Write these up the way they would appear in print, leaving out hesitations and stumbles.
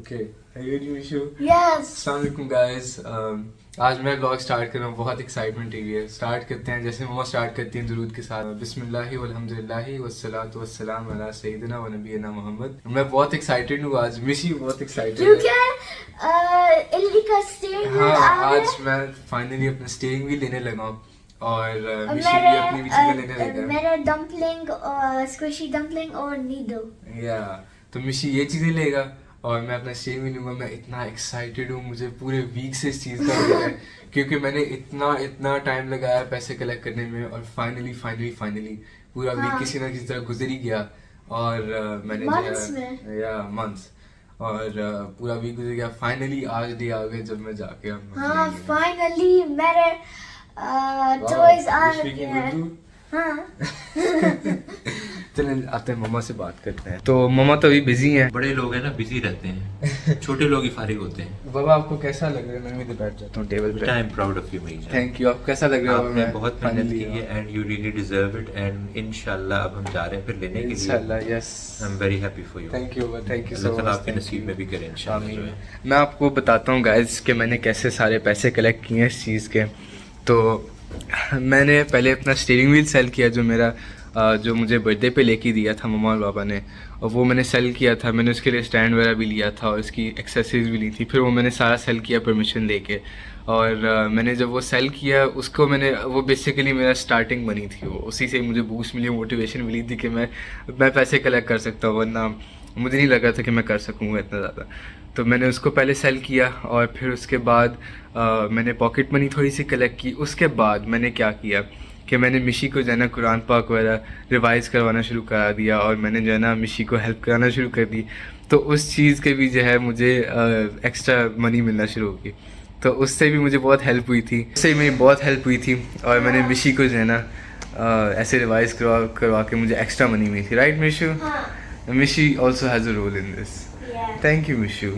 Okay. Are you ready, Mishu? Yes. अस्सलाम वालेकुम guys. आज मैं ब्लॉग स्टार्ट कर रहा हूँ. बहुत एक्साइटमेंट हुई है. स्टार्ट करते हैं जैसे मम्मा स्टार्ट करती हैं दुरूद के साथ. बिस्मिल्लाहि वल्हम्दुलिल्लाहि वस्सलातु वस्सलाम अला सय्यिदिना व नबीना मोहम्मद. मैं बहुत एक्साइटेड हूँ आज. मिशी बहुत एक्साइटेड है. क्योंकि इल्ली का स्टीयरिंग हाँ, व्हील आ आज मैं फाइनली अपना स्टीयरिंग व्हील लेने लगा हूँ. और मिशी भी अपनी भी चीजें लेने लगा है. मेरा डम्पलिंग और स्क्विशी डम्पलिंग और नीडल. या तो मिशी ये चीजें लेगा और मैं अपना स्टीयरिंग व्हील लूँगा. मैं इतना एक्साइटेड हूँ. मुझे पूरे वीक से इस चीज़ का हो रहा है क्योंकि मैंने इतना टाइम लगाया पैसे कलेक्ट करने में और फाइनली पूरा वीक किसी ना किसी तरह गुजर ही गया. और मैंने मंथ्स और पूरा वीक गुजर गया. फाइनली आज डे आ गए जब मैं जाके हाँ फाइनली मेरे टॉयज आ गए हैं. हाँ चलें आते हैं मम्मा से बात करते हैं. तो मम्मा तो अभी बिजी हैं. बड़े लोग हैं ना, बिजी रहते हैं. छोटे लोग ही फारिग होते हैं. बाबा आपको कैसा लग रहा है? मैं भी बैठ जाता हूँ टेबल पे. I am proud of you मई. Thank you. आप कैसा लग रहा है? आपने बहुत मेहनत की है and you really deserve it. And इंशाल्लाह अब हम जा रहे हैं फिर लेने के लिए. इंशाल्लाह. Yes, I am very happy for you. Thank you so Allah ताला मच. आपके नसीब में भी करे इंशाल्लाह. मैं आपको बताता हूँ गाइस कि मैंने कैसे सारे पैसे कलेक्ट किए हैं इस चीज़ के. तो मैंने पहले अपना स्टीयरिंग व्हील सेल किया जो मेरा जो मुझे बर्थडे पे लेके दिया था मम्मा और पापा ने, और वो मैंने सेल किया था. मैंने उसके लिए स्टैंड वगैरह भी लिया था और उसकी एक्सेसरीज भी ली थी. फिर वो मैंने सारा सेल किया परमिशन लेके. और मैंने जब वो सेल किया उसको मैंने, वो बेसिकली मेरा स्टार्टिंग बनी थी. वो उसी से मुझे बूस्ट मिली, मोटिवेशन मिली थी कि मैं पैसे कलेक्ट कर सकता हूँ. वरना मुझे नहीं लगा था कि मैं कर सकूँगा इतना ज़्यादा. तो मैंने उसको पहले सेल किया और फिर उसके बाद मैंने पॉकेट मनी थोड़ी सी कलेक्ट की. उसके बाद मैंने क्या किया कि मैंने मिशी को जो है ना कुरान पाक वगैरह रिवाइज़ करवाना शुरू करा दिया और मैंने जो है ना मिशी को हेल्प कराना शुरू कर दी. तो उस चीज़ के भी जो है मुझे एक्स्ट्रा मनी मिलना शुरू हो गई. तो उससे भी मुझे बहुत हेल्प हुई थी. उससे मेरी बहुत हेल्प हुई थी और मैंने मिशी को जो है ना ऐसे रिवाइज़ करवा के मुझे एक्स्ट्रा मनी मिली थी. Right Mishu? Mishi also has a role in this. Thank you Mishu.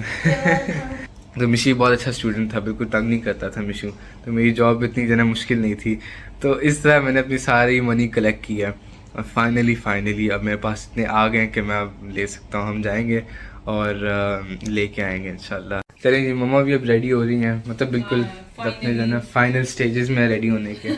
तो मिशी बहुत अच्छा स्टूडेंट था, बिल्कुल तंग नहीं करता था मिशू. तो मेरी जॉब इतनी ज़्यादा मुश्किल नहीं थी. तो इस तरह मैंने अपनी सारी मनी कलेक्ट किया और फाइनली अब मेरे पास इतने आ गए कि मैं अब ले सकता हूँ. हम जाएंगे और लेके आएंगे इंशाल्लाह. चलें जी, मम्मा भी अब रेडी हो रही हैं. मतलब बिल्कुल अपने जो है ना फाइनल स्टेजेस में रेडी होने के.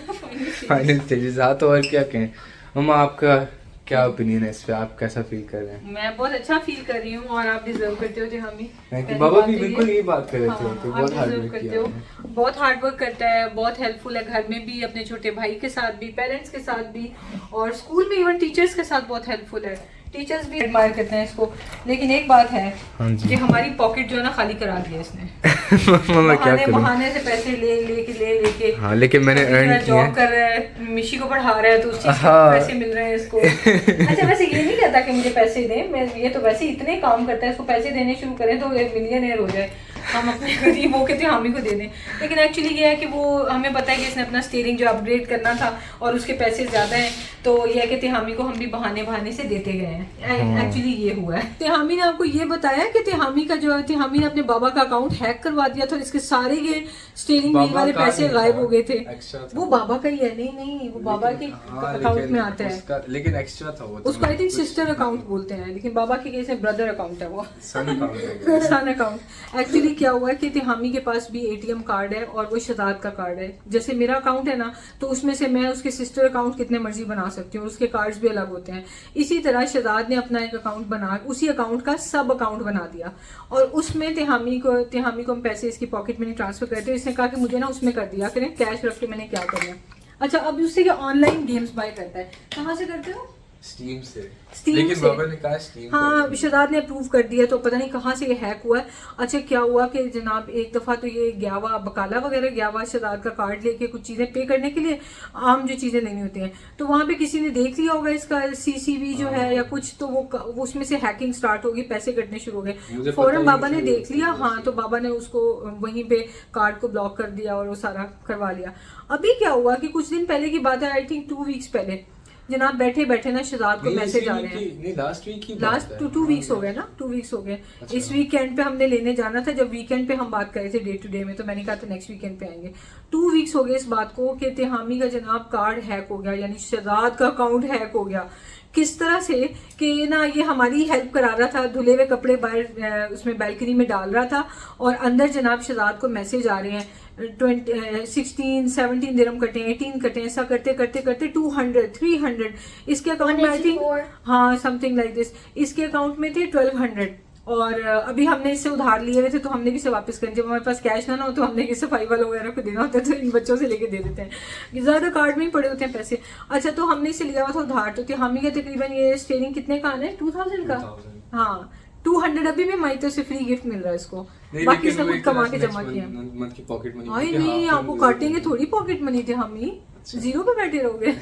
Final stages. हाँ तो और क्या कहें मम्मा, आपका क्या ओपिनियन है इस पे? आप कैसा फील कर रहे हैं? मैं बहुत अच्छा फील कर रही हूँ और आप डिजर्व करते हो जो हम ही. बाबा भी बिल्कुल यही बात कर रहे थे. तो आप बहुत हार्ड डिजर्व वर्क करते किया हो. आपने. बहुत हार्ड वर्क करता है, बहुत हेल्पफुल है घर में भी, अपने छोटे भाई के साथ भी, पेरेंट्स के साथ भी, और स्कूल में इवन टीचर्स के साथ बहुत हेल्पफुल है. टीचर्स भी एडमायर करते हैं इसको. लेकिन एक बात है कि हमारी पॉकेट जो है ना खाली करा दी है इसने. मैं क्या करूं? बहाने से पैसे लेके. हाँ लेकिन मैंने अर्न किए. जॉब कर रहा है, मिशी को पढ़ा रहा है, तो उस चीज के पैसे मिल रहे हैं इसको. अच्छा वैसे ये नहीं कहता कि मुझे पैसे दें. मैं ये तो वैसे इतने काम करता है, इसको पैसे देने शुरू करें तो एक मिलियनेयर हो जाए. हम अपने गरीबों के हामी को दे दें. लेकिन एक्चुअली ये है कि वो हमें पता है कि इसने अपना स्टीयरिंग जो अपग्रेड करना था और उसके पैसे ज़्यादा हैं, तो ये है कि तिहामी को हम भी बहाने से देते गए हैं. एक्चुअली ये हुआ है. तिहामी ने आपको ये बताया कि तिहामी का जो है, तिहामी ने अपने बाबा का अकाउंट हैक करवा दिया था. इसके सारे ये स्टीयरिंग व्हील वाले पैसे गायब हो गए थे. वो बाबा का ही है. नहीं वो बाबा के अकाउंट में आता है. लेकिन एक्स्ट्रा था वो. उसको आई थिंक सिस्टर अकाउंट बोलते हैं, लेकिन बाबा के केस में ब्रदर अकाउंट है वो. सन अकाउंट. एक्चुअली क्या हुआ है कि तिहामी के पास भी एटीएम कार्ड है और वो शहजाद का कार्ड है. जैसे मेरा अकाउंट है ना, तो उसमें से मैं उसके सिस्टर अकाउंट कितने मर्जी बना सकती हूँ. उसके कार्ड्स भी अलग होते हैं. इसी तरह शहजाद ने अपना एक अकाउंट बना, उसी अकाउंट का सब अकाउंट बना दिया और उसमें तिहामी को हम पैसे इसकी पॉकेट में नहीं ट्रांसफर करते. इसने कहा कि मुझे ना उसमें कर दिया करें, कैश रख के मैंने क्या करना. अच्छा अब उससे क्या ऑनलाइन गेम्स बाय करता है. कहाँ से करते हो? स्टीम से. Steam लेकिन से. बाबा ने कहा स्टीम. हाँ शहजाद ने अप्रूव कर दिया, तो पता नहीं कहाँ से ये हैक हुआ है. अच्छा क्या हुआ कि जनाब एक दफ़ा तो ये गया हुआ बकाला वगैरह, गया हुआ शहजाद का कार्ड लेके कुछ चीज़ें पे करने के लिए, आम जो चीज़ें लेनी होती हैं, तो वहाँ पे किसी ने देख लिया होगा इसका CCV जो है या कुछ, तो वो उसमें से हैकिंग स्टार्ट होगी, पैसे कटने शुरू हो गए. फौरन बाबा ने देख लिया. हाँ तो बाबा ने उसको वहीं पे कार्ड को ब्लॉक कर दिया और वो सारा करवा लिया. अभी क्या हुआ कि कुछ दिन पहले की बात है, आई थिंक 2 वीक्स पहले, जनाब बैठे ना शहजाद को मैसेज आ रहे हैं. लास्ट 2 वीक्स हो गए ना, 2 वीक्स हो गए. अच्छा. इस वीकेंड पे हमने लेने जाना था. जब वीकेंड पे हम बात कर रहे थे डे टू डे में, तो मैंने कहा था नेक्स्ट वीकेंड पे आएंगे. 2 वीक्स हो गए इस बात को कि तिहामी का जनाब कार्ड हैक हो गया, यानी शहजाद का अकाउंट हैक हो गया. किस तरह से कि ना ये हमारी हेल्प करा रहा था, धुले हुए कपड़े बाहर उसमें बैल्कनी में डाल रहा था और अंदर जनाब शहजाद को मैसेज आ रहे हैं 16-17 दिरहम कटे, 18 कटे, ऐसा करते करते करते 200 300 इसके अकाउंट में आई थिंक, हाँ समथिंग लाइक दिस, इसके अकाउंट में थे 1200 और अभी हमने इससे उधार लिए हुए थे तो हमने किसे वापस करनी, जब हमारे पास कैश ना हो तो हमने किसे फाइवल वगैरह को देना होता है तो इन बच्चों से लेके दे देते हैं, ज़्यादा कार्ड में ही पड़े होते हैं पैसे। अच्छा तो हमने इसे लिया हुआ था उधार, तो हामी का तकरीबन ये स्टेयरिंग कितने का आना है 2000 का, हाँ 200 अभी भी माई तरफ से फ्री गिफ्ट मिल रहा है इसको, बाकी इसने खुद कमा के जमा किया। नहीं आपको काटेंगे थोड़ी पॉकेट मनी थे, हम ही जीरो पे बैठे रहोगे।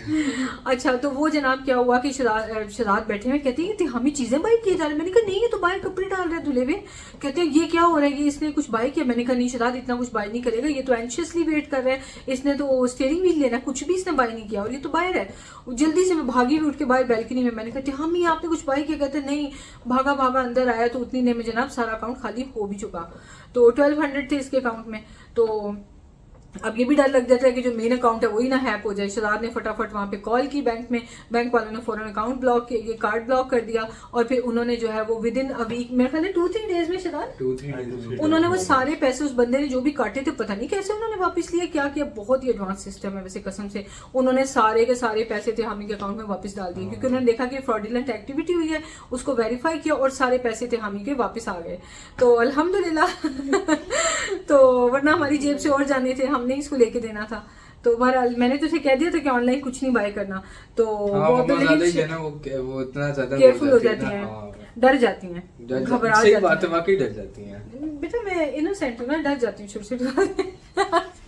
अच्छा तो वो जनाब क्या हुआ कि शहजाद बैठे हुए कहते हैं कि हमें चीजें बाई किए जा रहे, मैंने कहा नहीं ये तो बाहर कपड़े डाल रहे हैं धुले हुए, कहते हैं ये क्या हो रहा है, ये इसने कुछ बाई किया, मैंने कहा नहीं शहजाद इतना कुछ बाई नहीं करेगा, ये तो एंशियसली वेट कर रहा है, इसने तो स्टीयरिंग व्हील लेना, कुछ भी इसने बाई नहीं किया और ये तो बाहर है। जल्दी से मैं भागी भी उठ के बाहर बैल्कनी में, मैंने कहते हम ही आपने कुछ बाई किया, कहते नहीं, भागा भागा अंदर आया तो उतनी देर में जनाब सारा अकाउंट खाली हो भी चुका, तो 1200 थे इसके अकाउंट में। तो अब ये भी डर लग जाता है कि जो मेन अकाउंट है वही ना हैक हो जाए। शहजाद ने फटाफट वहाँ पे कॉल की बैंक में, बैंक वालों ने फौरन अकाउंट ब्लॉक किया, ये कार्ड ब्लॉक कर दिया और फिर उन्होंने जो है वो विद इन अ वीक, मेरे ख्याल 2-3 डेज में शहजाद 2-3 डेज उन्होंने वो सारे पैसे उस बंदे ने जो भी काटे थे पता नहीं कैसे उन्होंने वापस लिया, क्या किया, बहुत ही एडवांस सिस्टम है वैसे कसम से। उन्होंने सारे के सारे पैसे थे हामी के अकाउंट में वापस डाल दिए क्योंकि उन्होंने देखा कि फ्रॉडुलेंट एक्टिविटी हुई है, उसको वेरीफाई किया और सारे पैसे थे हामी के वापस आ गए, तो अल्हम्दुलिल्लाह। तो वरना हमारी जेब से और जाने थे, हमने इसको लेके देना था। तो बहरहाल मैंने तुझे कह दिया था कि ऑनलाइन कुछ नहीं बाय करना, तो वो तो लेकिन वो इतना ज्यादा केयरफुल हो जाती हैं, डर जाती हैं, घबरा जाती हैं, बात है वाकई डर जाती हैं। बेटा मैं इनोसेंट हूँ ना, डर जाती हूँ छोटी छोटी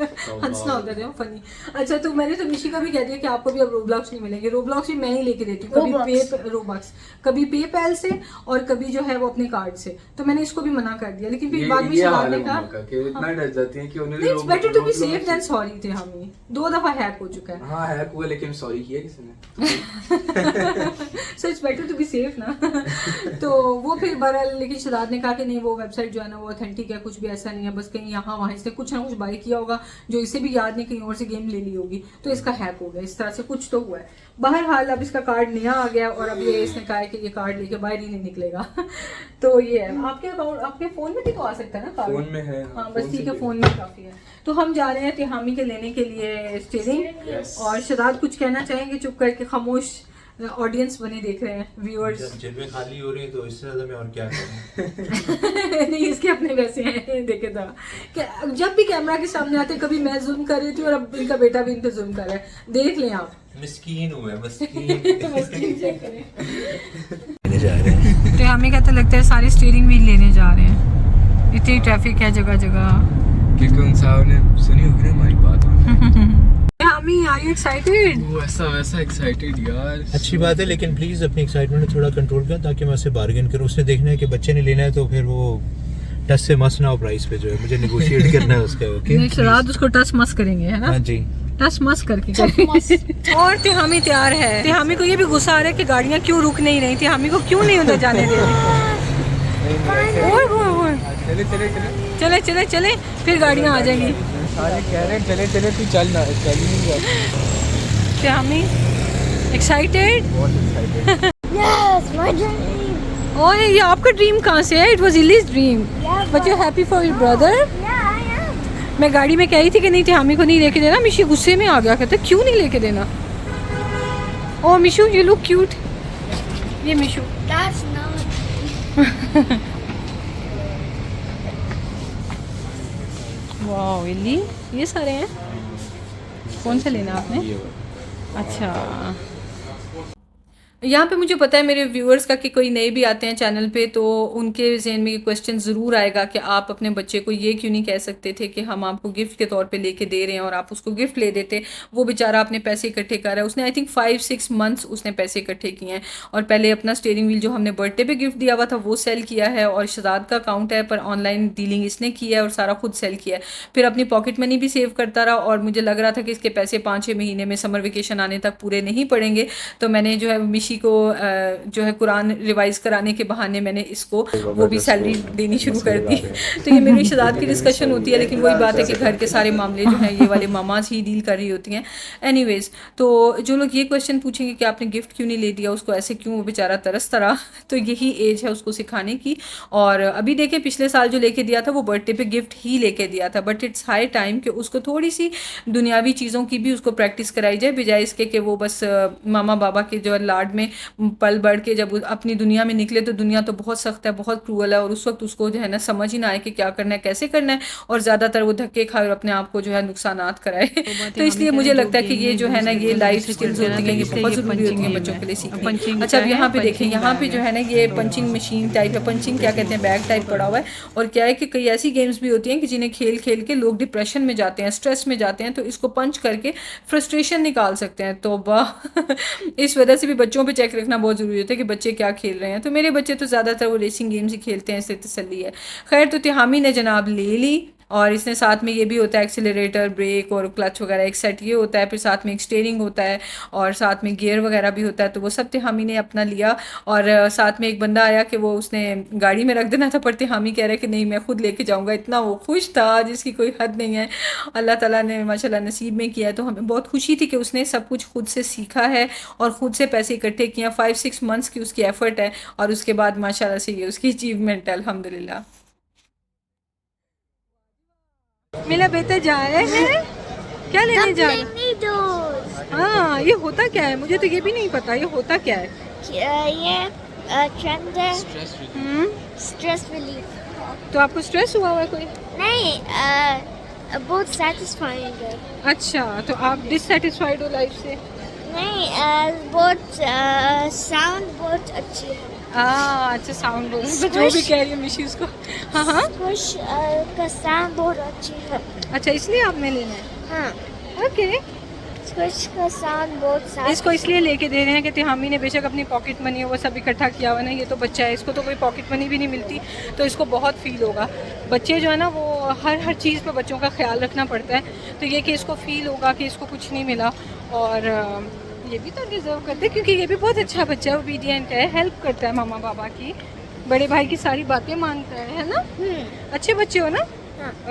हंसना होता है फनी। अच्छा तो मैंने तो मिशी का भी कह दिया कि आपको भी अब रोब्लॉक्स नहीं मिलेंगे, रोब्लॉक्स भी मैं ही लेके देती हूँ, कभी पेपैल से और कभी जो है वो अपने कार्ड से, तो मैंने इसको भी मना कर दिया। लेकिन फिर बाद में शहजाद ने कहा इतना डर जाती हैं कि उन्हें it's better to be safe than sorry थे, हम 2 दफा हैक हो चुका है। हाँ हैक हुआ लेकिन सॉरी किया किसने so it's better to be safe ना। तो वो फिर बहरहाल लेकिन शहजाद ने कहा कि नहीं वो वेबसाइट जो है ना वो ऑथेंटिक है, कुछ भी ऐसा नहीं है, बस कहीं यहाँ वहाँ इसने कुछ ना कुछ बाय किया होगा जो इसे भी याद नहीं, कहीं और से गेम ले ली होगी तो इसका हैक हो गया, इस तरह से कुछ तो हुआ है। बहरहाल अब इसका कार्ड नया आ गया और अब ये इसने कहा है कि ये कार्ड लेके बाहर ही नहीं निकलेगा। तो ये है आपके अकाउंट, आपके फोन में भी तो आ सकता है ना कार्ड, फोन में है, हाँ बस ठीक है, फोन में काफी है। तो हम जा रहे हैं तिहामी के लेने के लिए स्टीयरिंग, और शहजाद कुछ कहना चाहेंगे, चुप करके खामोश ऑडियंस बने देख रहे हैं व्यूअर्स। जेबें खाली हो रही है तो इससे ज्यादा मैं और क्या करूं। नहीं इसके अपने वैसे हैं, देखे था कि जब भी कैमरा के सामने आते कभी मैं जूम कर रही थी और अब इनका बेटा भी इन पे जूम कर रहा है, देख लें आप। मिस्कीन हूं मैं, मिस्कीन। चेक करें लेने जा रहे हैं तो हमें कहता लगता है सारे स्टीयरिंग व्हील लेने जा रहे हैं, इतनी ट्रैफिक है जगह जगह, क्योंकि उन साहब ने सुनी होगी ना हमारी बात। Are you excited? वो ऐसा वैसा एक्साइटेड यार, अच्छी बात है, लेकिन प्लीज अपनी एक्साइटमेंट थोड़ा कंट्रोल कर ताकि मैं उससे बार्गेन करूं। उसने देखना है कि बच्चे ने लेना है तो फिर वो टस से मस ना हो प्राइस पे, जो है मुझे नेगोशिएट करना है उसका। ओके शहजाद उसको टस मस करेंगे है ना? हाँ जी, टस मस करके। और तिहामी तैयार है, तिहामी को ये भी गुस्सा आ रहा है कि गाड़ियाँ क्यों रुक नहीं रही, तिहामी को क्यों नहीं उधर जाने दे रही। चले चले चले फिर गाड़ियाँ आ जाएंगी, सारे कह रहे हैं चले चले, तू चल ना, चल ही नहीं जाती। तिहामी एक्साइटेड? बहुत एक्साइटेड। Yes, my dream. और ये आपका ड्रीम कहाँ से है? It was Ellis dream, but you happy for your brother. Yeah, I am. मैं गाड़ी में कह रही थी कि नहीं तिहामी को नहीं लेके देना, मिशू गुस्से में आ गया, कहते क्यों नहीं लेके देना। ओ मिशू यू लुक क्यूट, ये मिशू। That's not. वाह इली ये सारे हैं, कौन सा लेना आपने? अच्छा यहाँ पे मुझे पता है मेरे व्यूअर्स का कि कोई नए भी आते हैं चैनल पे तो उनके जहन में ये क्वेश्चन ज़रूर आएगा कि आप अपने बच्चे को ये क्यों नहीं कह सकते थे कि हम आपको गिफ्ट के तौर पे लेके दे रहे हैं और आप उसको गिफ्ट ले देते। वो बेचारा अपने पैसे इकट्ठे कर रहा है, उसने आई थिंक 5-6 मंथ्स उसने पैसे इकट्ठे किए हैं और पहले अपना स्टीयरिंग व्हील जो हमने बर्थडे पे गिफ्ट दिया हुआ था वो सेल किया है, और शहजाद का अकाउंट है पर ऑनलाइन डीलिंग इसने किया है और सारा खुद सेल किया है। फिर अपनी पॉकेट मनी भी सेव करता रहा और मुझे लग रहा था कि इसके पैसे 5-6 महीने में समर वेकेशन आने तक पूरे नहीं पड़ेंगे, तो मैंने जो है मिशी को जो है कुरान रिवाइज कराने के बहाने मैंने इसको वो भी सैलरी देनी शुरू कर दी। तो ये मेरी शहजाद की डिस्कशन होती है, लेकिन वही बात है कि घर के सारे मामले जो हैं ये वाले मामाज ही डील कर रही होती हैं। एनीवेज, तो जो लोग ये क्वेश्चन पूछेंगे कि आपने गिफ्ट क्यों नहीं ले दिया उसको, ऐसे क्यों, वो बेचारा तरसता रहा, तो यही एज है उसको सिखाने की। और अभी देखें पिछले साल जो लेके दिया था वो बर्थडे पे गिफ्ट ही लेके दिया था, बट इट्स हाई टाइम कि उसको थोड़ी सी दुनियावी चीज़ों की भी उसको प्रैक्टिस कराई जाए, बजाय इसके कि वो बस मामा बाबा के जो लाड में पल बढ़ के जब अपनी दुनिया में निकले तो दुनिया तो बहुत सख्त है, बहुत क्रूअल है, और उस वक्त उसको जो है ना समझ ही ना आए कि क्या करना है, कैसे करना है, और ज़्यादातर वो धक्के खाए और अपने आप को जो है नुकसानात कराए। तो इसलिए मुझे लगता है कि ये जो है ना ये लाइफ स्किल्स होती हैं, ये बहुत ज़रूरी होती हैं बच्चों के लिए सीखनी। अच्छा, अब यहाँ पे देखें, यहाँ पे जो है ना ये पंचिंग मशीन टाइप है, पंचिंग क्या कहते हैं, बैग टाइप पड़ा हुआ है। और क्या है कि कई ऐसी गेम्स भी होती हैं कि जिन्हें खेल खेल के लोग डिप्रेशन में जाते हैं, स्ट्रेस में जाते हैं, तो इसको पंच करके फ्रस्ट्रेशन निकाल सकते हैं। तो इस वजह से भी बच्चों पे चेक रखना बहुत ज़रूरी होता है कि बच्चे क्या खेल रहे हैं। तो मेरे बच्चे तो ज़्यादातर वो रेसिंग गेम्स ही खेलते हैं, इससे तसल्ली है। खैर, तो तिहामी ने जनाब ले ली, और इसने साथ में ये भी होता है एक्सीलरेटर, ब्रेक और क्लच वगैरह एक सेट ये होता है, फिर साथ में एक स्टीयरिंग होता है और साथ में गियर वगैरह भी होता है। तो वो सब तिहामी ने अपना लिया, और साथ में एक बंदा आया कि वो उसने गाड़ी में रख देना था, पर तिहामी कह रहा है कि नहीं मैं खुद लेके जाऊँगा। इतना वो खुश था जिसकी कोई हद नहीं है। अल्लाह ताला ने माशाल्लाह नसीब में किया। तो हमें बहुत खुशी थी कि उसने सब कुछ खुद से सीखा है और ख़ुद से पैसे इकट्ठे किए। 5-6 मंथ्स की उसकी एफ़र्ट है, और उसके बाद माशाल्लाह से ये उसकी अचीवमेंट है, अल्हम्दुलिल्लाह। मेरा बेटा जा रहा है, क्या लेने जा रहा है? हाँ, ये होता क्या है, मुझे तो ये भी नहीं पता, ये होता क्या है? ये ट्रेंड है, स्ट्रेस रिलीफ। तो आपको स्ट्रेस हुआ हुआ है कोई? नहीं, बहुत सेटिस्फाइंग है। अच्छा, तो आप डिससेटिस्फाइड हो लाइफ से? नहीं, बहुत साउंड बहुत अच्छी है। अच्छा, साउंड बोल रही, जो भी कह रही है मिशी उसको। हाँ हाँ, स्क्विश का साउंड बहुत अच्छी है। अच्छा, इसलिए आपने लेना है? हाँ, ओके। स्क्विश का साउंड बहुत साउंड। इसको इसलिए लेके दे रहे हैं कि तिहामी ने बेशक अपनी पॉकेट मनी वो सब इकट्ठा किया हुआ ना, ये तो बच्चा है, इसको तो कोई पॉकेट मनी भी नहीं मिलती, तो इसको बहुत फील होगा। बच्चे जो है ना वो हर चीज़ पे बच्चों का ख्याल रखना पड़ता है, तो ये कि इसको फील होगा कि इसको कुछ नहीं मिला। और ये भी तो डिज़र्व करते हैं, क्योंकि ये भी बहुत अच्छा बच्चा है, ओबीडियंट है, हेल्प करता है मामा बाबा की, बड़े भाई की सारी बातें मानता है ना? अच्छे बच्चे हो ना?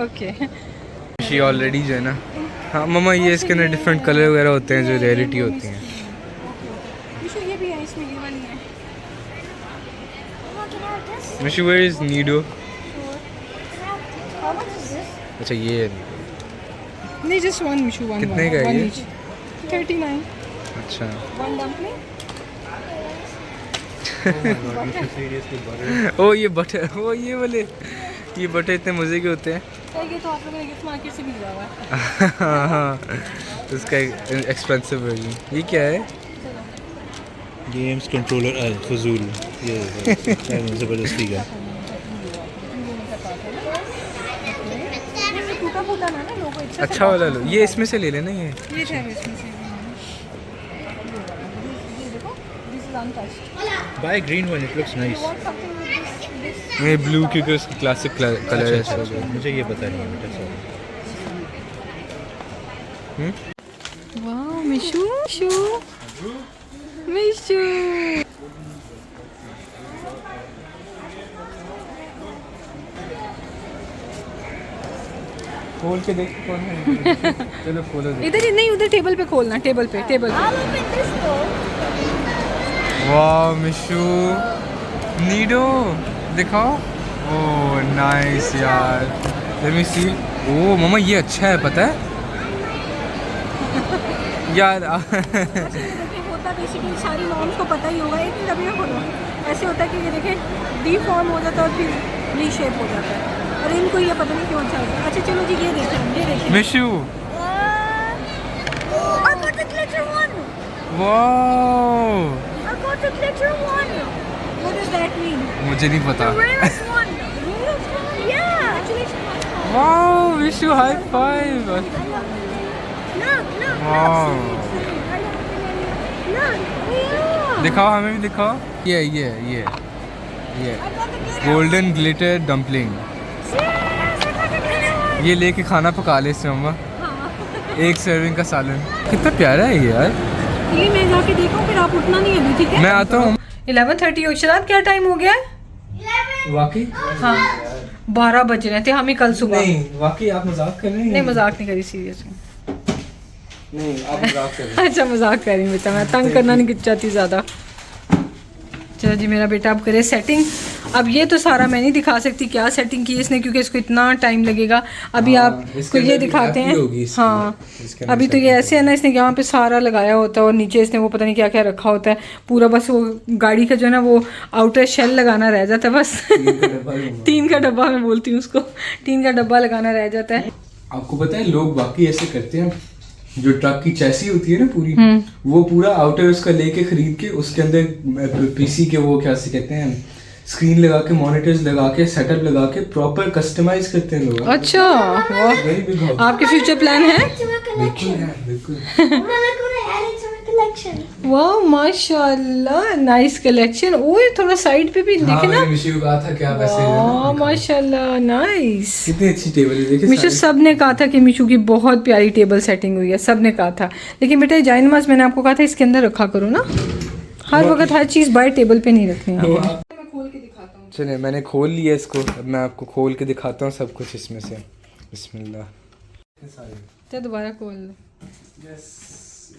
ओके। मिशी ऑलरेडी जो है ना, हाँ मम्मा ये इसके अंदर डिफरेंट कलर वगैरह होते हैं जो रियलिटी होती हैं। मिशू ये भी है, इसमें ये वाली है। Mishi where is Nido? How much is this? अच्छा ये है। नहीं, जस्ट वन मिशू, वन। कितने का है ये? 39। अच्छा। One dumpling. ओ ये बटर, ओ ये वाले, ये बटर इतने मज़े के होते हैं। ये तो आप लोगों ने गिफ्ट मार्केट से मिल हुआ है। हाँ हाँ, उसका एक्सपेंसिव वर्जन। ये क्या है? गेम्स कंट्रोलर फजूल, ये ज़बरदस्ती का। टूटा फूटा ना लोगो, अच्छा वाला लो, ये इसमें से ले लेना ये। ये थे इसमें से। ये देखो, this is untouched. Buy green one, it looks nice. ये ब्लू क्योंकि उसकी क्लासिक कलर है। अच्छा, मुझे ये पता नहीं है बेटा, सॉरी। वाह मिशू, मिशू, मिशू। खोल के देख कौन है। चलो खोलो। इधर नहीं, उधर टेबल पे खोलना, टेबल पे, टेबल पे। वाह मिशू, नीडो दिखाओ। ओह नाइस यार, लेट मी सी। ओह मम्मा ये अच्छा है, पता है यार। होता बेसिकली सारी मॉम्स को पता ही होगा, एक डब्बे में खोलो ऐसे होता है कि ये देखें डीफॉर्म हो जाता है और फिर रीशेप हो जाता है, और इनको ये पता नहीं क्यों अच्छा होता है। अच्छा चलो जी, ये देखें, ये देखें Mishu. I got the glitter one. वाह, I got the glitter one. What does that mean? मुझे नहीं पता। The rarest one. The rarest one? Yeah. वाह मिशू, हाई फाइव। Look, वाह, look. Yeah. दिखाओ, हमें भी दिखाओ। ये गोल्डन ग्लिटर डम्पलिंग, ये लेके खाना पका ले इससे मम्मा। एक सर्विंग का सालन। कितना प्यारा है ये यार। ये मैं जाके देखूं, फिर आप उठना नहीं अभी, ठीक है? मैं आता हूँ। 11:30 हो। शराब क्या टाइम हो गया है? वाकई हाँ 12 बज रहे थे हमें कल सुबह। नहीं, वाकई आप मजाक कर रहे हैं? नहीं मजाक नहीं करी, सीरियस हूँ। नहीं, आप मजाक कर रहे हैं। अच्छा मजाक कर रही हूँ बेटा, मैं तंग करना नहीं चाहती ज़्यादा। चलो जी मेरा बेटा अब करे सेटिंग। अब ये तो सारा मैं नहीं दिखा सकती क्या सेटिंग की इसने, क्योंकि इसको इतना टाइम लगेगा। अभी आपको ये दिखाते हैं। हाँ अभी तो ये ऐसे है ना, इसने यहाँ पे सारा लगाया होता है और नीचे इसने वो पता नहीं क्या क्या रखा होता है पूरा। बस वो गाड़ी का जो है ना वो आउटर शेल लगाना रह जाता है बस। टीन का डब्बा मैं बोलती हूँ उसको, टीन का डब्बा लगाना रह जाता है। आपको पता है लोग बाकी ऐसे करते हैं, जो ट्रक की चैसी होती है ना पूरी, वो पूरा आउटर उसका लेके खरीद के उसके अंदर पीसी के वो क्या से कहते हैं स्क्रीन लगा के, मॉनिटर्स लगा के, सेटअप लगा के प्रॉपर कस्टमाइज करते हैं लोग। अच्छा वाह, Very big hobby। आपके फ्यूचर प्लान है? बिल्कुल है, बिल्कुल। collection. वाह माशाल्लाह, नाइस कलेक्शन। ओए थोड़ा साइड पे भी हाँ, देखे ना। मैंने मिशू को कहा था कि आप ऐसे वाह माशाल्लाह, नाइस। कितनी अच्छी टेबल है, देखिए मिशू सब ने कहा था कि मिशू की बहुत प्यारी टेबल सेटिंग हुई है, सब ने कहा था। लेकिन बेटा जाइन नमाज मैंने आपको कहा था इसके अंदर रखा करो ना, हर वक्त हर चीज़ बाय टेबल पे नहीं रखनी है। मैं खोल के दिखाता हूँ। चलिए मैंने खोल लिया इसको, अब मैं आपको खोल के दिखाता हूँ सब कुछ इसमें से। बिस्मिल्लाह। तो दोबारा खोल लो। यस,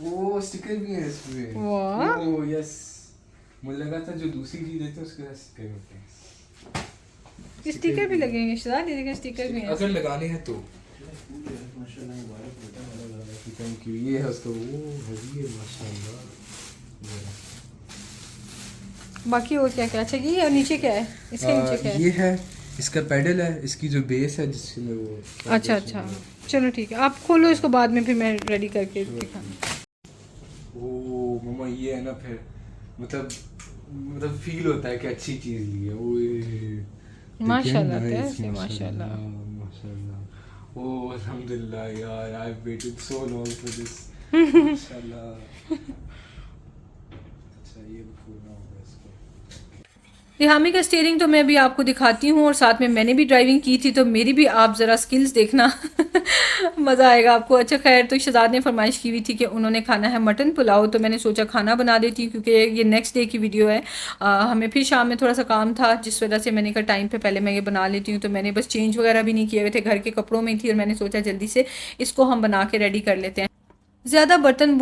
वो स्टिकर भी है इसमें। वाह। ओह यस, मुझे लगा था जो दूसरी चीज देते हैं उसके साथ स्टिकर होते हैं। स्टिकर भी लगेंगे शायद, ये स्टिकर भी हैं। अगर लगाने हैं तो थैंक यू। ये है उसका, वो हेवी है माशाल्लाह। बाकी और क्या क्या? अच्छा ये और नीचे क्या है? इसके नीचे क्या है? ये है इसका पेडल है, इसकी जो बेस है जिसमें वो। अच्छा अच्छा चलो ठीक है, आप खोलो इसको, बाद में फिर मैं रेडी करके दिखाऊंगी। ओ मम्मा ये है ना, फिर मतलब फील होता है कि अच्छी चीज ली है। ओए माशाल्लाह देखिए, है nice, इसमें, माशाल्लाह। माशाल्लाह। ओ अल्हम्दुलिल्लाह यार, I have waited so long for this. माशाल्लाह। अच्छा ये खोलना होगा इसको। रिहामी का स्टीयरिंग तो मैं भी आपको दिखाती हूँ, और साथ में मैंने भी ड्राइविंग की थी, तो मेरी भी आप ज़रा स्किल्स देखना। मज़ा आएगा आपको। अच्छा खैर, तो शहजाद ने फरमाइश की हुई थी कि उन्होंने खाना है मटन पुलाव, तो मैंने सोचा खाना बना देती हूँ क्योंकि ये नेक्स्ट डे की वीडियो है। हमें फिर शाम में थोड़ा सा काम था, जिस वजह से मैंने कहा टाइम पे पहले मैं ये बना लेती हूँ। तो मैंने बस चेंज वगैरह भी नहीं किए हुए थे, घर के कपड़ों में थी, और मैंने सोचा जल्दी से इसको हम बना के रेडी कर लेते हैं। ज़्यादा बर्तन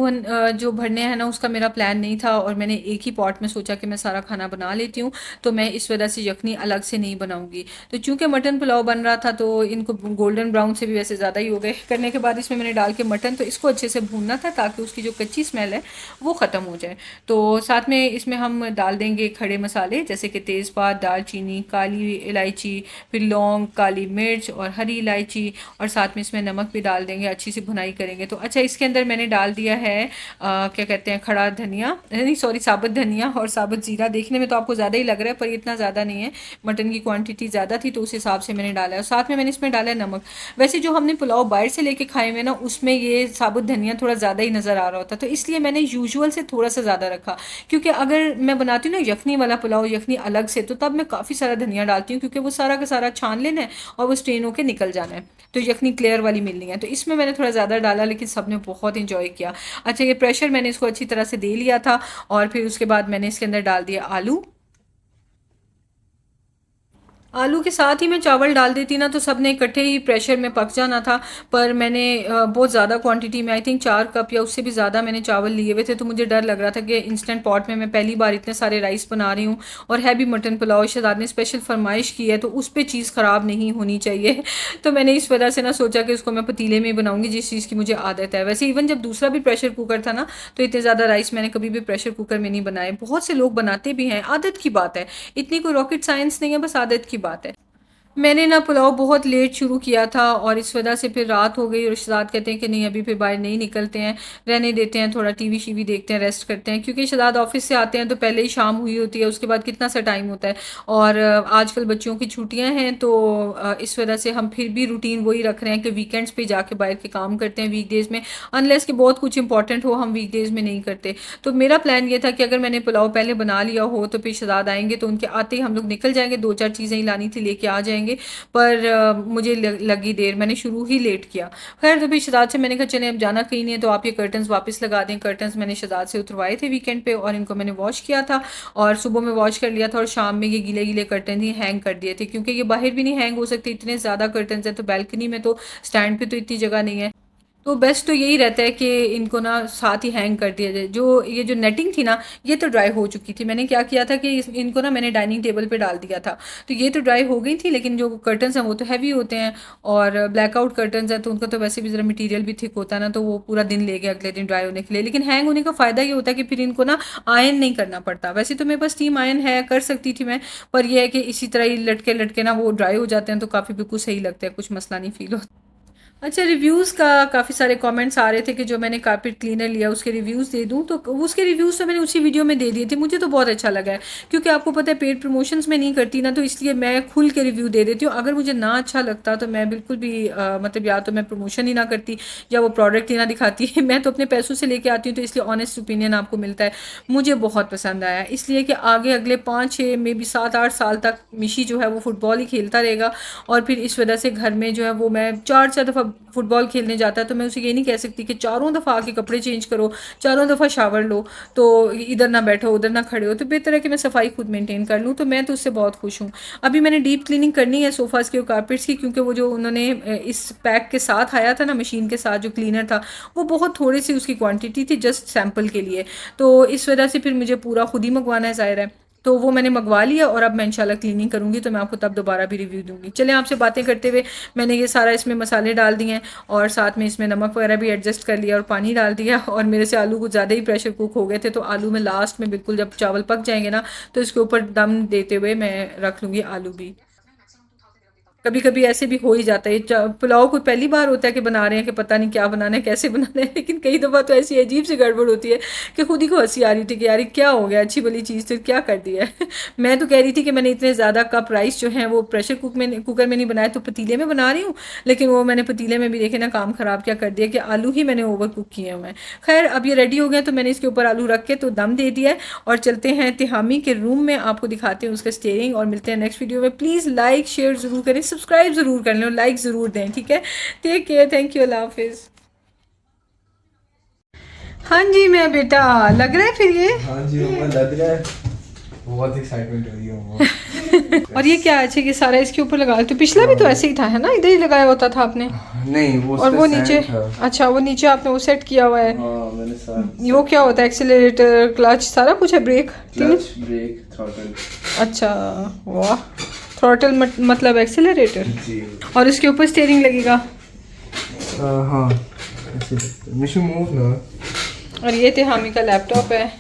जो भरने हैं ना उसका मेरा प्लान नहीं था, और मैंने एक ही पॉट में सोचा कि मैं सारा खाना बना लेती हूँ, तो मैं इस वजह से यखनी अलग से नहीं बनाऊंगी। तो चूँकि मटन पुलाव बन रहा था तो इनको गोल्डन ब्राउन से भी वैसे ज़्यादा ही हो गए करने के बाद इसमें मैंने डाल के मटन, तो इसको अच्छे से भूनना था ताकि उसकी जो कच्ची स्मेल है वो ख़त्म हो जाए। तो साथ में इसमें हम डाल देंगे खड़े मसाले जैसे कि तेज़पात, दालचीनी, काली इलायची, फिर लौंग, काली मिर्च और हरी इलायची, और साथ में इसमें नमक भी डाल देंगे। अच्छी सी भुनाई करेंगे। तो अच्छा इसके अंदर मैंने डाल दिया है क्या कहते हैं, खड़ा धनिया, नहीं सॉरी साबुत धनिया और साबुत जीरा। देखने में तो आपको ज़्यादा ही लग रहा है पर इतना ज़्यादा नहीं है, मटन की क्वांटिटी ज़्यादा थी तो उस हिसाब से मैंने डाला है। और साथ में मैंने इसमें डाला है नमक। वैसे जो हमने पुलाव बाहर से लेके खाए हुए ना उसमें ये साबुत धनिया थोड़ा ज़्यादा ही नज़र आ रहा होता, तो इसलिए मैंने यूजुअल से थोड़ा सा ज़्यादा रखा। क्योंकि अगर मैं बनाती हूँ ना यखनी वाला पुलाव, यखनी अलग से, तो तब मैं काफ़ी सारा धनिया डालती हूँ क्योंकि वो सारा का सारा छान लेना है और वो स्ट्रेन होकर निकल जाना है, तो यखनी क्लियर वाली मिलनी है। तो इसमें मैंने थोड़ा ज़्यादा डाला, लेकिन सबने बहुत इंजॉय किया। अच्छा ये प्रेशर मैंने इसको अच्छी तरह से दे लिया था, और फिर उसके बाद मैंने इसके अंदर डाल दिया आलू। आलू के साथ ही मैं चावल डाल देती ना तो सब ने इकट्ठे ही प्रेशर में पक जाना था, पर मैंने बहुत ज़्यादा क्वांटिटी में, आई थिंक 4 कप या उससे भी ज़्यादा मैंने चावल लिए हुए थे, तो मुझे डर लग रहा था कि इंस्टेंट पॉट में मैं पहली बार इतने सारे राइस बना रही हूँ और है भी मटन पुलाव। शहजाद ने स्पेशल फरमाइश की है तो उस पर चीज़ ख़राब नहीं होनी चाहिए। तो मैंने इस वजह से ना सोचा कि उसको मैं पतीले में बनाऊँगी जिस चीज़ की मुझे आदत है। वैसे इवन जब दूसरा भी प्रेशर कुकर था ना तो इतने ज़्यादा राइस मैंने कभी भी प्रेशर कुकर में नहीं बनाए। बहुत से लोग बनाते भी हैं, आदत की बात है, इतनी कोई रॉकेट साइंस नहीं है, बस आदत की बात है। मैंने ना पुलाव बहुत लेट शुरू किया था और इस वजह से फिर रात हो गई, और शहजाद कहते हैं कि नहीं अभी फिर बाहर नहीं निकलते हैं, रहने देते हैं, थोड़ा टीवी शीवी देखते हैं, रेस्ट करते हैं, क्योंकि शहजाद ऑफिस से आते हैं तो पहले ही शाम हुई होती है, उसके बाद कितना सा टाइम होता है। और आजकल बच्चों की छुट्टियां हैं तो इस वजह से हम फिर भी रूटीन वही रख रहे हैं कि वीकेंड्स पे जाके बाहर के काम करते हैं, वीकडेज़ में अनलेस कि बहुत कुछ इंपॉर्टेंट हो हम वीकडेज़ में नहीं करते। तो मेरा प्लान ये था कि अगर मैंने पुलाव पहले बना लिया हो तो फिर शहजाद आएंगे तो उनके आते ही हम लोग निकल जाएंगे, 2-4 चीज़ें ही लानी थी लेके आ जाएंगे, जाएंगे, पर मुझे लगी देर, मैंने शुरू ही लेट किया। खैर तो फिर शहजाद से मैंने कहा चले अब जाना कहीं नहीं है तो आप ये कर्टन्स वापस लगा दें। कर्टन्स मैंने शहजाद से उतरवाए थे वीकेंड पे और इनको मैंने वॉश किया था और सुबह में वॉश कर लिया था और शाम में ये गीले गीले कर्टन ही हैंग कर दिए थे, क्योंकि ये बाहर भी नहीं हैंग हो सकते, इतने ज़्यादा कर्टन्स हैं। तो बैल्कनी में तो स्टैंड पे तो इतनी जगह नहीं है, तो बेस्ट तो यही रहता है कि इनको ना साथ ही हैंग कर दिया जाए। ये जो नेटिंग थी ना ये तो ड्राई हो चुकी थी। मैंने क्या किया था कि इनको ना मैंने डाइनिंग टेबल पे डाल दिया था, तो ये तो ड्राई हो गई थी, लेकिन जो कर्टन्स हैं वो तो हैवी होते हैं और ब्लैकआउट कर्टन्स हैं तो उनका तो वैसे भी ज़रा मटीरियल भी थिक होता है ना, तो वो पूरा दिन ले गया अगले दिन ड्राई होने के लिए। लेकिन हैंग होने का फ़ायदा ये होता है कि फिर इनको ना आयन नहीं करना पड़ता। वैसे तो मेरे पास स्टीम आयन है, कर सकती थी मैं, पर यह है कि इसी तरह ही लटके लटके ना वो ड्राई हो जाते हैं तो काफ़ी बिल्कुल सही लगता है, कुछ मसला नहीं फील होता। अच्छा, रिव्यूज़ का काफ़ी सारे कमेंट्स आ रहे थे कि जो मैंने कारपेट क्लीनर लिया उसके रिव्यूज़ दे दूं, तो उसके रिव्यूज़ तो मैंने उसी वीडियो में दे दिए थे। मुझे तो बहुत अच्छा लगा है, क्योंकि आपको पता है पेड प्रमोशंस में नहीं करती ना, तो इसलिए मैं खुल के रिव्यू दे देती हूँ। अगर मुझे ना अच्छा लगता तो मैं बिल्कुल भी मतलब या तो मैं प्रमोशन ही ना करती या वो प्रोडक्ट ही ना दिखाती मैं तो अपने पैसों से लेके आती हूँ, तो इसलिए ऑनेस्ट ओपिनियन आपको मिलता है। मुझे बहुत पसंद आया, इसलिए कि आगे अगले 5-6 मे बी 7-8 साल तक मिशी जो है वो फुटबॉल ही खेलता रहेगा और फिर इस वजह से घर में जो है वो मैं 4-4 दफ़ा फुटबॉल खेलने जाता है तो मैं उसे ये नहीं कह सकती कि चारों दफ़ा आके कपड़े चेंज करो, चारों दफ़ा शावर लो, तो इधर ना बैठो उधर ना खड़े हो। तो बेहतर है कि मैं सफाई खुद मेंटेन कर लूँ, तो मैं तो उससे बहुत खुश हूँ। अभी मैंने डीप क्लीनिंग करनी है सोफ़ाज़ के और कारपेट्स की, क्योंकि वो जो उन्होंने इस पैक के साथ आया था ना, मशीन के साथ जो क्लीनर था, वो बहुत थोड़ी सी उसकी क्वान्टिटी थी जस्ट सैम्पल के लिए, तो इस वजह से फिर मुझे पूरा खुद ही मंगवाना है, ज़ाहिर है। तो वो मैंने मंगवा लिया और अब मैं इंशाल्लाह क्लीनिंग करूँगी तो मैं आपको तब दोबारा भी रिव्यू दूँगी। चलें, आपसे बातें करते हुए मैंने ये सारा इसमें मसाले डाल दिए हैं और साथ में इसमें नमक वगैरह भी एडजस्ट कर लिया और पानी डाल दिया। और मेरे से आलू कुछ ज़्यादा ही प्रेशर कुक हो गए थे, तो आलू में लास्ट में बिल्कुल जब चावल पक जाएंगे ना तो इसके ऊपर दम देते हुए मैं रख लूँगी आलू भी। कभी कभी ऐसे भी हो ही जाता है, पुलाव कोई पहली बार होता है कि बना रहे हैं कि पता नहीं क्या बनाना है कैसे बनाना है, लेकिन कई दफ़ा तो ऐसी अजीब सी गड़बड़ होती है कि खुद ही को हंसी आ रही थी कि यार क्या हो गया, अच्छी भली चीज़ तो क्या कर दिया है मैं तो कह रही थी कि मैंने इतने ज़्यादा कप राइस जो हैं वो प्रेशर कुकर में नहीं बनाए तो पतीले में बना रही हूँ, लेकिन वो मैंने पतीले में भी देखे ना काम ख़राब क्या कर दिया कि आलू ही मैंने ओवर कुक किए हुए हैं। खैर अब ये रेडी हो गया तो मैंने इसके ऊपर आलू रख के तो दम दे दिया है और चलते हैं तिहामी के रूम में, आपको दिखाते हैं उसका स्टेयरिंग और मिलते हैं नेक्स्ट वीडियो में। प्लीज़ लाइक शेयर ज़रूर करें, सब्सक्राइब ज़रूर कर लें, लाइक ज़रूर दें, ठीक है। टेक केयर, थैंक यू, अल्लाह हाफिज़। हाँ जी मैं बेटा, लग रहा है फिर ये? हाँ जी मम्मा लग रहा है, बहुत एक्साइटमेंट हो रही है मम्मा। और ये क्या है कि सारा इसके ऊपर लगा, तो पिछला भी तो ऐसे ही था है ना, इधर ही लगाया होता था आपने? नहीं वो और वो नीचे, अच्छा वो नीचे आपने वो सेट किया हुआ है। मैंने सारा वो क्या होता है, एक्सीलरेटर क्लच सारा कुछ है, ब्रेक ब्रेक थ्रॉटल। अच्छा वाह, थ्रॉटल मतलब एक्सीलरेटर जी। और इसके ऊपर स्टीयरिंग लगेगा। हाँ मिशू मूव ना। और ये तिहामी का लैपटॉप है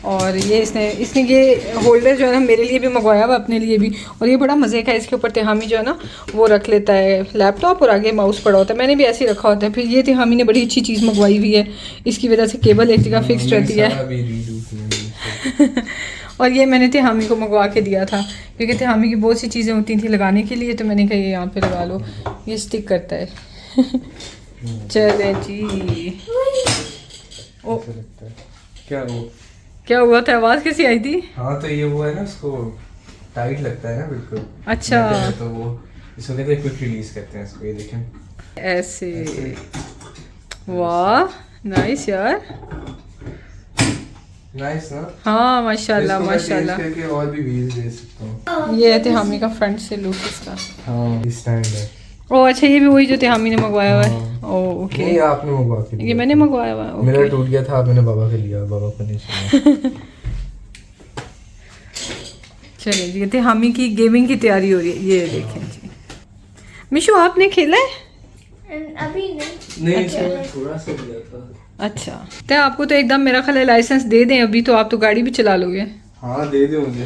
और ये इसने ये होल्डर जो है ना मेरे लिए भी मंगवाया हुआ, अपने लिए भी, और ये बड़ा मज़े का है। इसके ऊपर तिहामी जो है ना वो रख लेता है लैपटॉप और आगे माउस पड़ा होता है, मैंने भी ऐसे ही रखा होता है। फिर ये तिहामी ने बड़ी अच्छी चीज़ मंगवाई हुई है, इसकी वजह से केबल एक जगह फिक्स रहती है और ये मैंने तिहामी को मंगवा के दिया था, क्योंकि तिहामी की बहुत सी चीज़ें होती थी लगाने के लिए, तो मैंने कहा ये यहाँ पे लगा लो, ये स्टिक करता है चले जी। ओ क्या हुआ था, आवाज़ कैसी आई थी? हाँ तो ये वो है ना, उसको टाइट लगता है ना बिल्कुल। अच्छा तो वो इसको कहते हैं क्विक रिलीज करते हैं इसको, ये देखें ऐसे। वाह नाइस यार, नाइस ना। हाँ माशाल्लाह इसको मैं change माशाल्लाह। करके और भी व्हील्स दे सकता हूँ। ये है तिहामी का फ्रंट से लुक इसका। हाँ स्टैंड है। ओ अच्छा, ये भी वही जो तिहामी ने मंगवाया हुआ है। ओ ओके, नहीं आपने मंगवा के दिया, ये मैंने मंगवाया हुआ है। मेरा टूट गया था, मैंने बाबा का लिया, बाबा को नहीं चाहिए चलिए जी, तिहामी की गेमिंग की तैयारी हो रही है, ये देखें जी। मिशू आपने खेला है? अभी नहीं। नहीं थोड़ा सा दिया था। अच्छा तो आपको तो एकदम मेरा ख्याल है लाइसेंस दे दें अभी, तो आप तो गाड़ी भी चला लोगे। हाँ दे दे मुझे,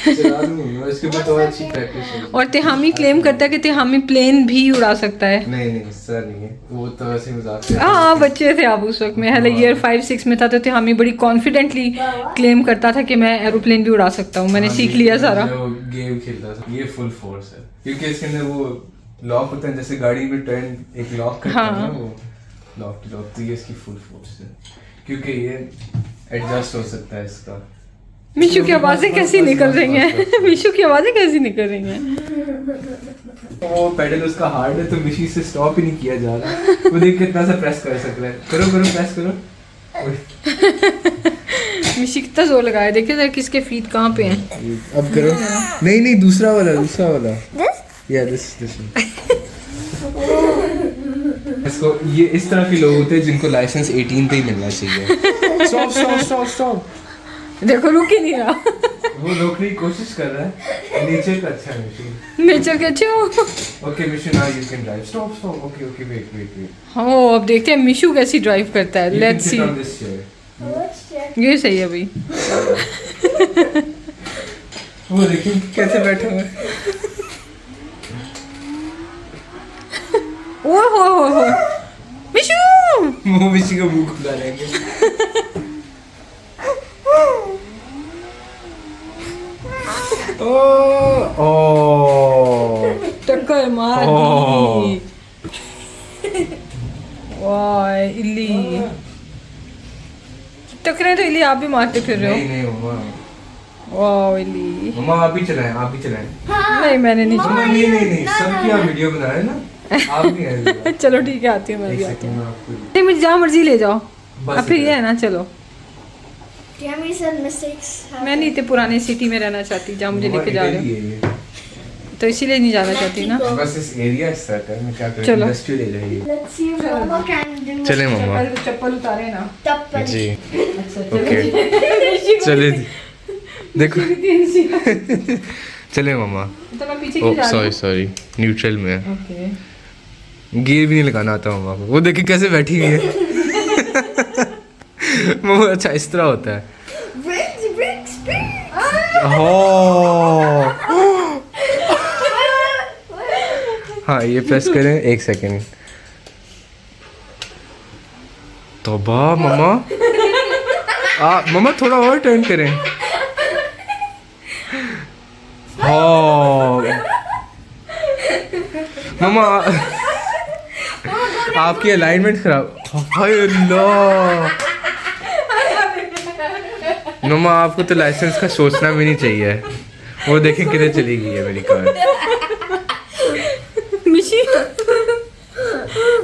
चला दूंगा, इसके बाद और अच्छी प्रैक्टिस होगी। और तिहामी क्लेम करता है कि तिहामी प्लेन भी उड़ा सकता है। नहीं सर नहीं है, वो तो ऐसे मजाक से। हाँ बच्चे थे आप उस वक्त में, हाल ईयर 5-6 में था, तो तिहामी बड़ी कॉन्फिडेंटली क्लेम करता था कि मैं एरोप्लेन भी उड़ा सकता हूँ, मैंने सीख लिया सारा। जो गेम खेलता था, ये फुल फोर्स है, क्योंकि इसके अंदर वो लॉक होता है, जैसे गाड़ी में टर्न एक लॉक करता है ना, वो लॉक तो ये इसकी फुल फोर्स है, क्योंकि ये एडजस्ट हो सकता है इसका, मिशू की आवाजें कैसी निकल रही हैं मिशू की आवाजें कैसी निकल रही हैं वो पेडल उसका हार्ड है तो मिशी से स्टॉप ही नहीं किया जा रहा। वो देख कितना सा प्रेस कर सक रहा है। करो करो प्रेस करो। मिशी कितना जोर लगाया, देखिए जरा किसके फीट कहाँ पे हैं। अब करो। नहीं नहीं दूसरा वाला या दिस इसको ये इस तरह के लोग होते हैं जिनको लाइसेंस 18 पे ही मिलना चाहिए। Stop stop stop stop. देखो रुक ही नहीं रहा वो रोकने की कोशिश कर रहा है। नेचर का अच्छा है मिशू। नेचर के अच्छे हो। Okay Mishu now you can drive. Stop stop. Okay okay wait हाँ अब देखते हैं मिशू कैसी ड्राइव करता है। Let's see. ये सही है भाई। वो देखिए कैसे बैठा हुआ है। ओह हो मिशू। वो मिशी का मुंह खुला रहेंगे। ओ टक्कर मार दी। वाह इल्ली टकरे तो इल्ली आप भी मारते फिर रहे नहीं हो। नहीं मम्मा। वाह इल्ली। मम्मा आप भी चलाएं नहीं मैंने नहीं मम्मा नहीं सब की आप वीडियो बना रहे ना। आप नहीं आए। चलो ठीक है आती हूँ मैं भी एक आती सेकंड हूँ। में आपको नहीं मुझे जहाँ मर्जी ले जाओ। बस अब फिर ये इधर। है ना चलो Yummy said mistakes happen. मैं नहीं इतने पुराने सिटी में रहना चाहती जहाँ मुझे मम्मा लेके जा इधर रहे ही हो, है ये। तो इसीलिए नहीं जाना चाहती ना। बस इस एरिया इस तरह है मैं क्या करूं चलो। इंडस्ट्रियल एरिया है ये। Let's see if Mama can do चले मम्मा चप्पल उतारे ना। Tappal. जी अच्छा ओके चले देखो चलो चले मम्मा। तो मैं पीछे ओ क्यों जा रही सॉरी न्यूट्रल में है। हूँ। ओके गियर भी नहीं लगाना आता मम्मा को। वो देखिए कैसे बैठी हुई है। मम्मा अच्छा इस तरह होता है। Brakes, speed. हो हाँ ये प्रेस करें एक सेकेंड। तौबा मम्मा। मम्मा थोड़ा और टर्न करें। हाँ मम्मा आपकी अलाइनमेंट खराब। हाय अल्लाह मम्मा आपको तो लाइसेंस का सोचना भी नहीं चाहिए। वो देखें किधर चली गई है मेरी कार। मिशी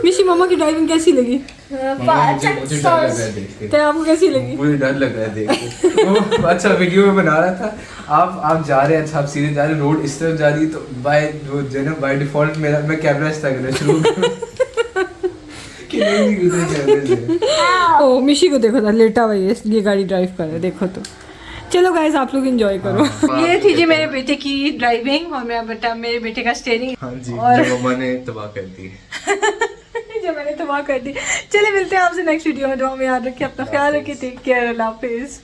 मिशी मामा की ड्राइविंग कैसी लगी? मुझे डर लग रहा है देख के। तो आपको कैसी लगी? मुझे डर लग रहा है देख के। वो अच्छा वीडियो में बना रहा था। आप जा रहे हैं अच्छा आप सीधे जा रहे हैं रोड इस तरफ जा रही है तो बाय डिफॉल्ट मेरा मैं कैमरा इस तरह करना शुरू करूं कि नहीं गुजरे कैमरे से। ओ मिशी को देखो था लेटा हुआ ये गाड़ी ड्राइव कर रहा है देखो तो। चलो गाइस आप लोग एंजॉय करो। ये थी जी मेरे बेटे की ड्राइविंग और मेरे बेटे का स्टीयरिंग। हाँ जी और जो मम्मा ने तबाह कर दी। जो मैंने तबाह कर दी। चले मिलते हैं आपसे नेक्स्ट वीडियो में। दुआ में याद रखिए अपना ख्याल रखिए। टेक केयर अल्लाह हाफिज़।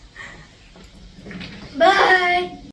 Bye.